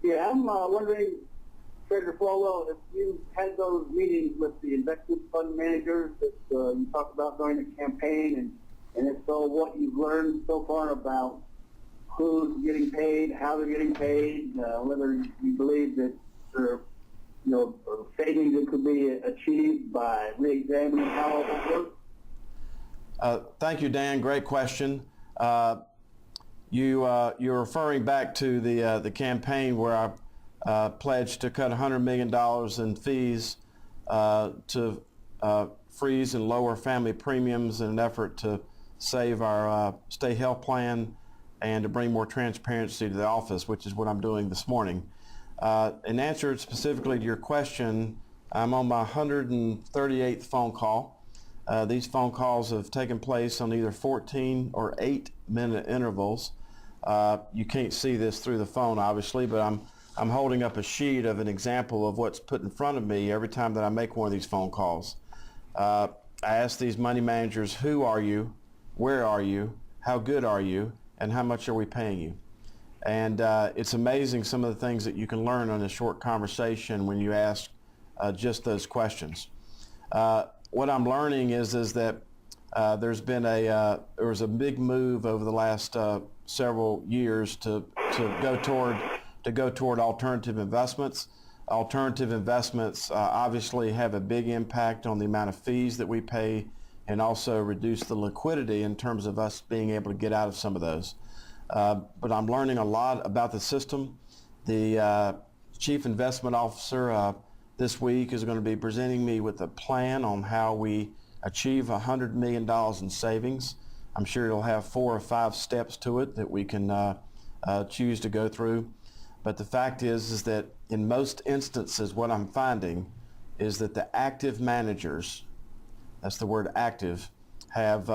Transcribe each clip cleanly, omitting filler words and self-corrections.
Yeah, I'm wondering, Treasurer Folwell, if you had those meetings with the investment fund managers that you talked about during the campaign, and if so, what you've learned so far about who's getting paid, how they're getting paid, whether you believe that there are, savings that could be achieved by re-examining how it works. Thank you, Dan. Great question. You're referring back to the campaign where I pledged to cut $100 million in fees to freeze and lower family premiums in an effort to save our state health plan and to bring more transparency to the office, which is what I'm doing this morning. In answer specifically to your question, I'm on my 138th phone call. These phone calls have taken place on either 14 or 8-minute intervals. You can't see this through the phone, obviously, but I'm holding up a sheet of an example of what's put in front of me every time that I make one of these phone calls. I ask these money managers, who are you, where are you, how good are you, and how much are we paying you? And it's amazing some of the things that you can learn on a short conversation when you ask just those questions. What I'm learning is that there's been there was a big move over the last several years to go toward alternative investments. Alternative investments obviously have a big impact on the amount of fees that we pay, and also reduce the liquidity in terms of us being able to get out of some of those. But I'm learning a lot about the system. The Chief Investment Officer this week is going to be presenting me with a plan on how we achieve $100 million in savings. I'm sure it'll have 4 or 5 steps to it that we can choose to go through. But the fact is that in most instances, what I'm finding is that the active managers, that's the word active, have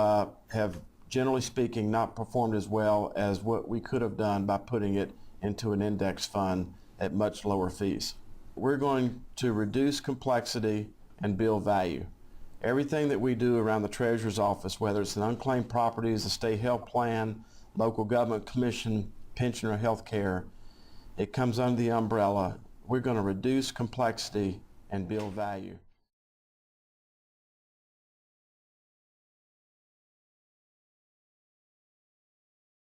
generally speaking not performed as well as what we could have done by putting it into an index fund at much lower fees. We're going to reduce complexity and build value. Everything that we do around the Treasurer's office, whether it's an unclaimed properties, a state health plan, local government commission, pension or health care, it comes under the umbrella. We're going to reduce complexity and build value.